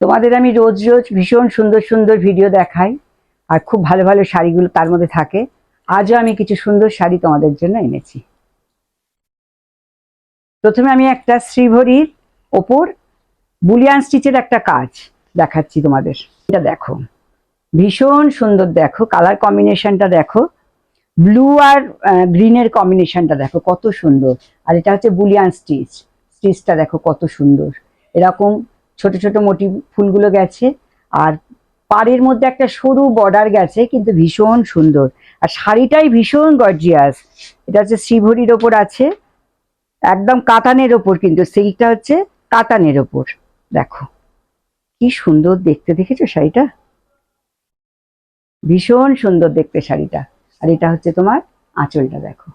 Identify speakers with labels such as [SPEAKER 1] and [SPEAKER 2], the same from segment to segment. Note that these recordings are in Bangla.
[SPEAKER 1] তোমাদের আমি রোজ রোজ ভীষণ সুন্দর সুন্দর ভিডিও দেখাই, আর খুব ভালো ভালো শাড়িগুলো তার মধ্যে থাকে। আজও আমি কিছু সুন্দর শাড়ি তোমাদের জন্য এনেছি। প্রথমে আমি একটা শ্রীভরির ওপর বুলিয়ান স্টিচের একটা কাজ দেখাচ্ছি তোমাদের। এটা দেখো, ভীষণ সুন্দর, দেখো কালার কম্বিনেশনটা দেখো, ব্লু আর গ্রিনের কম্বিনেশনটা দেখো কত সুন্দর। আর এটা হচ্ছে বুলিয়ান স্টিচ, স্টিচটা দেখো কত সুন্দর। এরকম ছোট ছোট মোটিভ ফুলগুলো গেছে, আর পাড়ের মধ্যে একটা সরু বর্ডার গেছে, কিন্তু ভীষণ সুন্দর। আর শাড়িটাই ভীষণ গর্জিয়াস। এটা হচ্ছে শ্রীভরির ওপর আছে, একদম কাতানের ওপর, কিন্তু সিল্কটা হচ্ছে কাতানের ওপর। দেখো কি সুন্দর দেখতে, দেখেছো শাড়িটা? ভীষণ সুন্দর দেখতে শাড়িটা। আর এটা হচ্ছে তোমার আঁচলটা, দেখো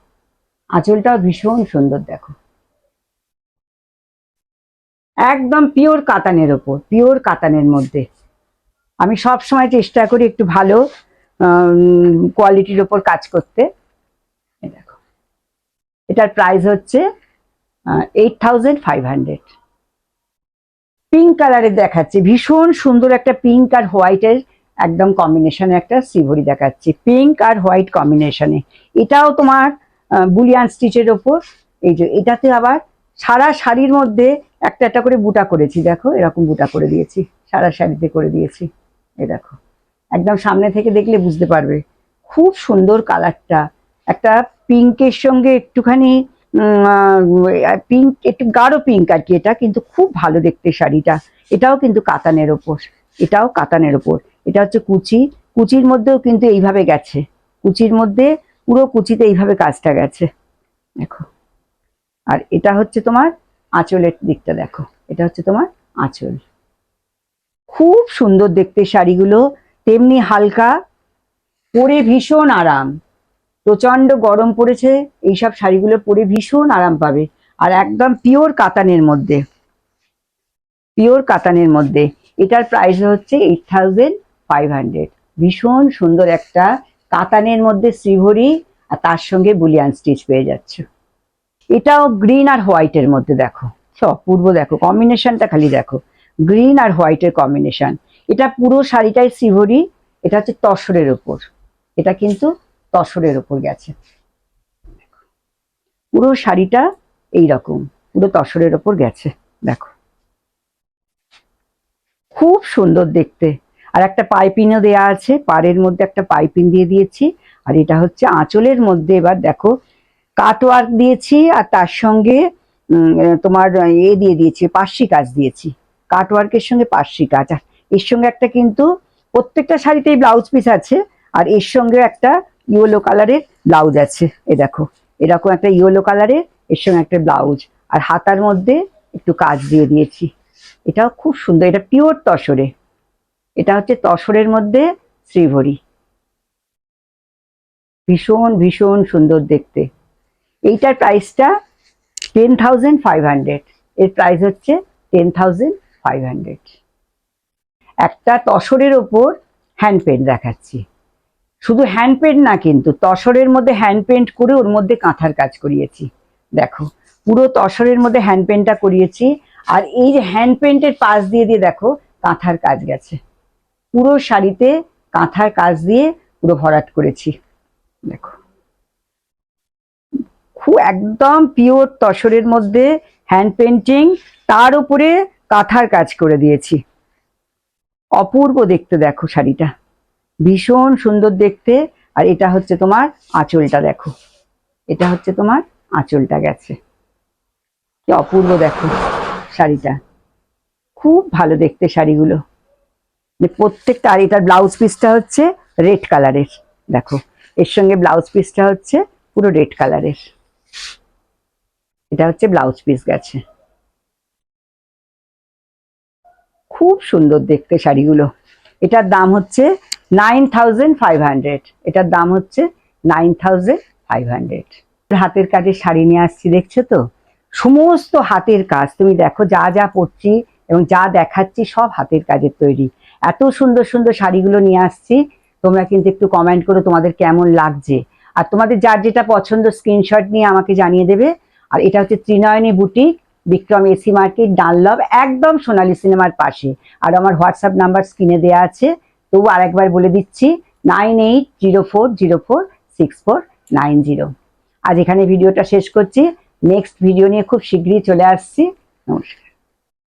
[SPEAKER 1] আঁচলটাও ভীষণ সুন্দর। দেখো একদম পিওর কাতানের ওপর, পিওর কাতানের মধ্যে। আমি সব সময় চেষ্টা করি একটু ভালো কোয়ালিটির ওপর কাজ করতে। দেখো এটার প্রাইস হচ্ছে 8500। পিঙ্ক কালারের দেখাচ্ছি, ভীষণ সুন্দর একটা পিঙ্ক আর হোয়াইটের একদম কম্বিনেশনে একটা শ্রীভরি দেখাচ্ছি, পিঙ্ক আর হোয়াইট কম্বিনেশনে। এটাও তোমার বুলিয়ান স্টিচের ওপর। এই যে এটাতে আবার সারা শাড়ির মধ্যে একটা একটা করে বুটা করেছি, দেখো এরকম বুটা করে দিয়েছি, সারা শাড়িতে করে দিয়েছি। এই দেখো একদম সামনে থেকে দেখলে বুঝতে পারবে, খুব সুন্দর কালারটা। একটা পিঙ্কের সঙ্গে একটুখানি পিঙ্ক, একটু গাঢ় পিঙ্ক আর কি, এটা কিন্তু খুব ভালো দেখতে শাড়িটা। এটাও কিন্তু কাতানের ওপর, এটাও কাতানের ওপর। এটা হচ্ছে কুচি, কুচির মধ্যেও কিন্তু এইভাবে গেছে, কুচির মধ্যে পুরো কুচিতে এইভাবে কাজটা গেছে, দেখো। আর এটা হচ্ছে তোমার আঁচলের দিকটা, দেখো এটা হচ্ছে তোমার আঁচল। খুব সুন্দর দেখতে শাড়িগুলো, তেমনি হালকা, পরে ভীষণ আরাম। প্রচন্ড গরম পড়েছে, এইসব শাড়িগুলো পরে ভীষণ আরাম পাবে। আর একদম পিওর কাতানের মধ্যে, পিওর কাতানের মধ্যে। এটার প্রাইস হচ্ছে 8500। ভীষণ সুন্দর একটা কাতানের মধ্যে শ্রীভরি, আর তার সঙ্গে বুলিয়ান স্টিচ পেয়ে যাচ্ছ। এটাও গ্রিন আর হোয়াইটের মধ্যে, দেখো অপূর্ব, দেখো কম্বিনেশনটা খালি দেখো, গ্রিন আর হোয়াইটের কম্বিনেশন। এটা পুরো শাড়িটাই শ্রীভরি। এটা হচ্ছে তসরের ওপর, এটা কিন্তু তসরের ওপর গেছে। পুরো শাড়িটা এইরকম পুরো তসরের ওপর গেছে, দেখো খুব সুন্দর দেখতে। আর একটা পাইপিংও দেয়া আছে, পাড়ের মধ্যে একটা পাইপিং দিয়ে দিয়েছি। আর এটা হচ্ছে আঁচলের মধ্যে, এবার দেখো কাটওয়ার্ক দিয়েছি, আর তার সঙ্গে তোমার দিয়ে দিয়েছি, পার্সি কাজ দিয়েছি। কাটওয়ার্কের সঙ্গে পার্সি কাজ। আর এর সঙ্গে একটা কিন্তু প্রত্যেকটা শাড়িতেই ব্লাউজ পিস আছে, আর এর সঙ্গে একটা ইয়েলো কালারের ব্লাউজ আছে। এ দেখো এরকম একটা ইয়েলো কালারের, এর সঙ্গে একটা ব্লাউজ, আর হাতার মধ্যে একটু কাজ দিয়ে দিয়েছি। এটাও খুব সুন্দর, এটা পিওর তসরে। এটা হচ্ছে তসরের মধ্যে শ্রীভরি, ভীষণ ভীষণ সুন্দর দেখতে। এইটার প্রাইসটা 10500। এর প্রাইস হচ্ছে 10500। একটা তসরের ওপর হ্যান্ড পেন্ট দেখাচ্ছি, শুধু হ্যান্ড পেন্ট না, কিন্তু তসরের মধ্যে হ্যান্ড পেন্ট করে ওর মধ্যে কাঁথার কাজ করিয়েছি। দেখো পুরো তসরের মধ্যে হ্যান্ড পেন্টটা করিয়েছি, আর এই যে হ্যান্ড পেন্টের পাশ দিয়ে দিয়ে দেখো কাঁথার কাজ গেছে। পুরো শাড়িতে কাঁথার কাজ দিয়ে পুরো ভরাট করেছি, দেখো খুব একদম পিওর তসরের মধ্যে হ্যান্ড পেন্টিং, তার উপরে কাঁথার কাজ করে দিয়েছি। অপূর্ব দেখতে, দেখো শাড়িটা ভীষণ সুন্দর দেখতে। আর এটা হচ্ছে তোমার আঁচলটা, দেখো এটা হচ্ছে তোমার আঁচলটা গেছে, কি অপূর্ব দেখো শাড়িটা, খুব ভালো দেখতে শাড়িগুলো প্রত্যেকটা। আর এটার ব্লাউজ পিসটা হচ্ছে রেড কালারের, দেখো এর সঙ্গে ব্লাউজ পিসটা হচ্ছে পুরো রেড কালারের। এটা হচ্ছে ব্লাউজ পিস গেছে, খুব সুন্দর দেখতে শাড়িগুলো। এটার দাম হচ্ছে 9500। এটার দাম হচ্ছে 9500। হাতের কাজের শাড়ি নিয়ে আসছি, দেখছো তো সমস্ত হাতের কাজ। তুমি দেখো যা যা পরছি এবং যা দেখাচ্ছি সব হাতের কাজের তৈরি। এত সুন্দর সুন্দর শাড়িগুলো নিয়ে আসছি, তোমরা কিন্তু একটু কমেন্ট করো তোমাদের কেমন লাগছে। আর তোমাদের যার যেটা পছন্দ স্ক্রিনশট নিয়ে আমাকে জানিয়ে দেবে। আর এটা হচ্ছে Trinayani boutique, Bikram AC market, Dunlop, একদম সোনালী সিনেমার পাশে। আর আমার হোয়াটসঅ্যাপ নাম্বার স্ক্রিনে দেওয়া আছে, তবু আরেকবার বলে দিচ্ছি, 9804046490। আজ এখানে ভিডিওটা শেষ করছি, নেক্সট ভিডিও নিয়ে খুব শীঘ্রই চলে আসছি। নমস্কার।